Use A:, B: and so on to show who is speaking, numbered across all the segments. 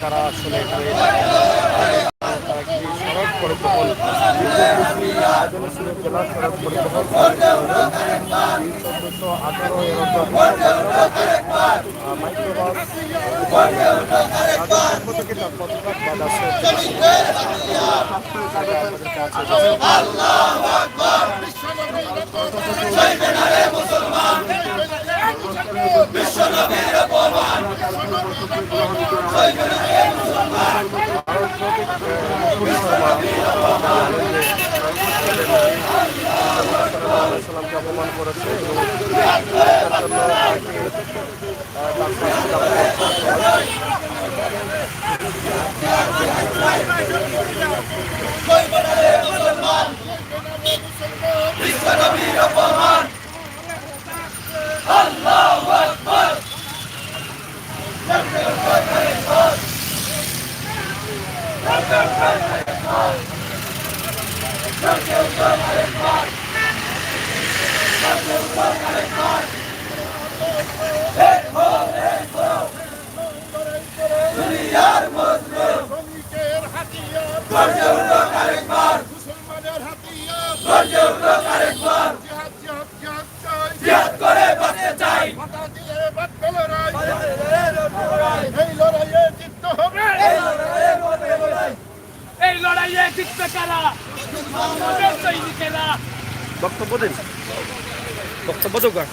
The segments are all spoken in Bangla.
A: তারা আসলে সড়ক পরিবহন আয়োজনে ছিল জেলা সড়ক পরিবহন 1418 এরকম মাইক্রোবাস তাদের পক্ষ থেকে তার প্রতিবাদ বাজাচ্ছে সালামকে অপমান করেছে বক্তব্য দিন বক্তব্য দোকান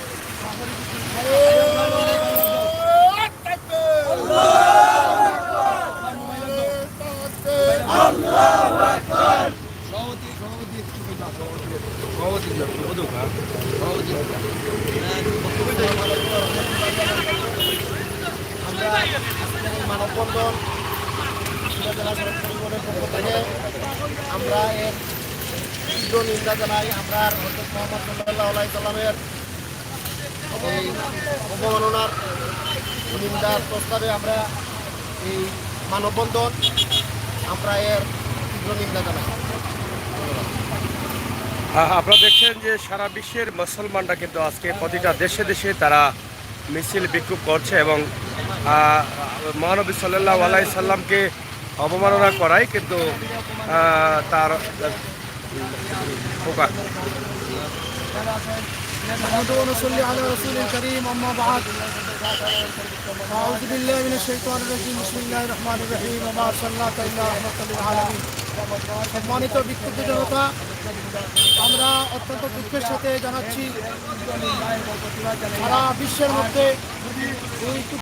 B: মানববন্ধন জেলা সড়ক পরিবহনের পক্ষ থেকে আমরা এর তীব্র নিন্দা জানাই। আমরা হযরত মুহাম্মদ সাল্লাল্লাহু আলাইহি সাল্লামের এই অবমাননার নিন্দার প্রস্তাবে আমরা এই মানববন্ধন আমরা এর তীব্র নিন্দা জানাই।
A: আপনারা দেখছেন যে সারা বিশ্বের মুসলমানরা কিন্তু আজকে প্রতিটা দেশে দেশে তারা মিছিল বিক্ষোভ করছে এবং মহানবী সাল্লাল্লাহু আলাইহি সাল্লামকে অবমাননা করায় কিন্তু তার
B: ونصلي على رسول الكريم أما بعد أعوذ بالله من الشيطان الرجيم بسم الله الرحمن الرحيم وما أرسلناك إلا رحمة للعالمين। সম্মানিত বিক্ষুব্ধ জনতা, আমরা অত্যন্ত দুঃখের সাথে জানাচ্ছি সারা বিশ্বের মধ্যে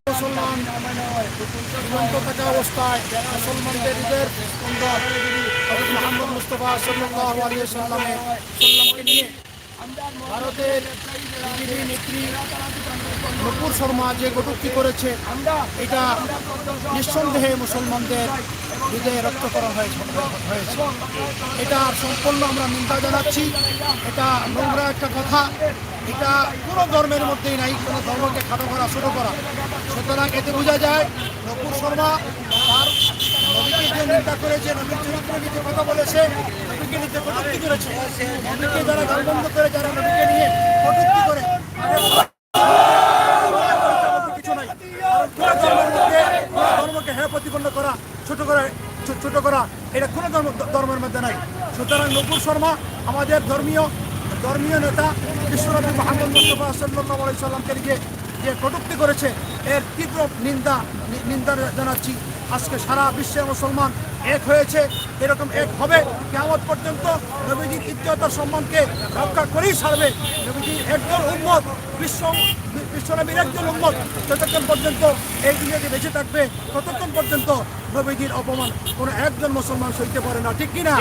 B: মুসলমান জীবন্ত থাকা অবস্থায় মুসলমানদের হৃদয়ের স্পন্দন হযরত মুহাম্মদ মুস্তাফা সাল্লাল্লাহু আলাইহি সাল্লামকে নিয়ে ভারতের বিজেপি নেত্রী নুপুর শর্মা যে কটূক্তি করেছে এটা নিঃসন্দেহে মুসলমানদের হৃদয়ে রক্তকরণ হয়েছে। এটা সম্পূর্ণ আমরা নিন্দা জানাচ্ছি। এটা নোংরা একটা কথা, এটা কোনো ধর্মের মধ্যেই নাই, কোনো ধর্মকে খাটো করা ছোটো করা। সুতরাং এতে বোঝা যায় নুপুর শর্মা তার নবীকে যে নিন্দা করেছে, নবীর চরিত্র নিয়ে কথা বলেছে, নবীকে নিয়ে কটূক্তি করেছে, নবীকে যারা গালবন্ধ করে, যারা নবীকে নিয়ে কটূক্তি করে কিছু নাই। ধর্মকে হ্যাঁ প্রতিপন্ন করা, ছোট করা এটা কোনো ধর্মের মধ্যে নাই। সুতরাং নুপুর শর্মা আমাদের ধর্মীয় নেতা বিশ্বনবী মুহাম্মদ মুস্তাফা সাল্লাল্লাহু আলাইহি সাল্লামকে নিয়ে যে কটূক্তি করেছে এর তীব্র নিন্দা জানাচ্ছি। আজকে সারা বিশ্বের মুসলমান এক হয়েছে, এরকম এক হবে কিয়ামত পর্যন্ত। নবীজির ইজ্জত সম্মানকে রক্ষা করেই ছাড়বে। নবীজির একজন উম্মত, বিশ্বনবীর একজন উম্মত যতক্ষণ পর্যন্ত এই দুনিয়াতে বেঁচে থাকবে ততক্ষণ পর্যন্ত নবীজির অপমান কোনো একজন মুসলমান সইতে পারে না, ঠিক কিনা?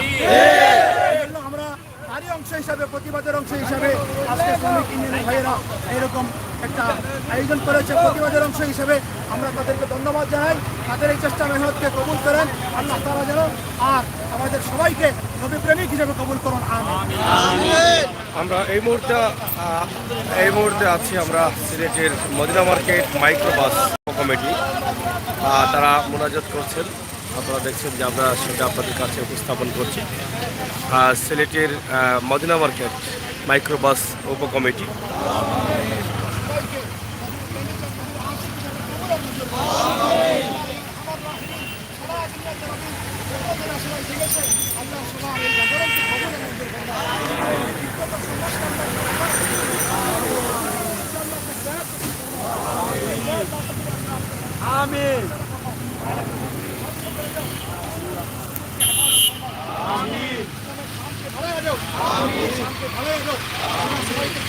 B: আমরা তারই অংশ হিসাবে, প্রতিবাদের অংশ হিসাবে আজকে শ্রমিক ইউনিয়ন ভাইয়েরা এরকম একটা আয়োজন করেছে। প্রতিবাদের অংশ হিসেবে আমরা তাদেরকে ধন্যবাদ জানাই। তাদের এই চেষ্টা মেহনতকে কবুল করেন আল্লাহ তাআলা যেন, আর আমাদের সবাইকে নবী প্রেমিক হিসেবে কবুল করুন, আমিন।
A: আমরা এই মুহূর্তে আছি আমরা সিলেটের মদিনা মার্কেট মাইক্রোবাস কমিটি। তারা মোনাজাত করছেন, আপনারা দেখছেন যে আমরা সেটা আপনাদের কাছে উপস্থাপন করছি। সিলেটের মদিনা মার্কেট মাইক্রোবাস উপকমিটি।
B: ঠিক আছে আল্লাহ সবার এই জাগরণকে খবরের মধ্যে আমিন আমিন ভালো হয়ে যাও আমিন ভালো হয়ে যাও সবাইকে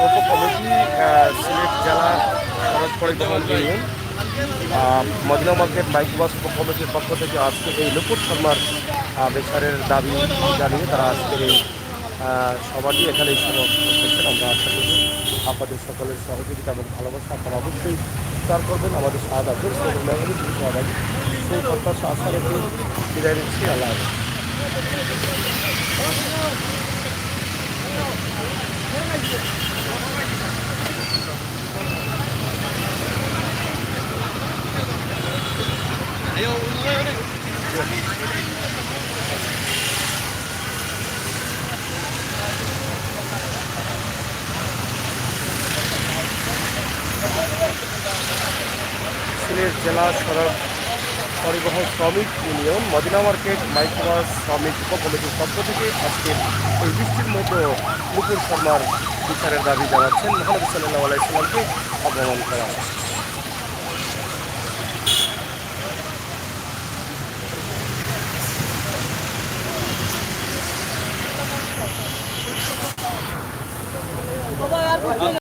A: উপকমিটি সিলেট জেলা সড়ক পরিবহন ইউনিয়ন মদিনা মার্কেট মাইক্রোবাস উপকমিটির পক্ষ থেকে আজকে এই নুপুর শর্মার বিচারের দাবি জানিয়ে তারা আজকের এই সবারই এখানে করছেন। আমরা আশা করি আপনাদের সকলের সহযোগিতা এবং ভালোবাসা আপনারা অবশ্যই শেয়ার করবেন। আমাদের সাহায্য সহযোগী সেই প্রত্যাশা আশা রেখে বিদায় নিচ্ছি। আল্লাহ হাফেজ। সিলেট জেলা সড়ক পরিবহন শ্রমিক ইউনিয়ন মদিনা মার্কেট মাইক্রোবাস শ্রমিক উপকমিটির পক্ষ থেকে আজকে এই বৃষ্টির মধ্যে নুপুর শর্মার বিচারের দাবি জানাচ্ছেন। মহানবী সাল্লাল্লাহু আলাইহি ওয়াসাল্লামকে অপমান করা।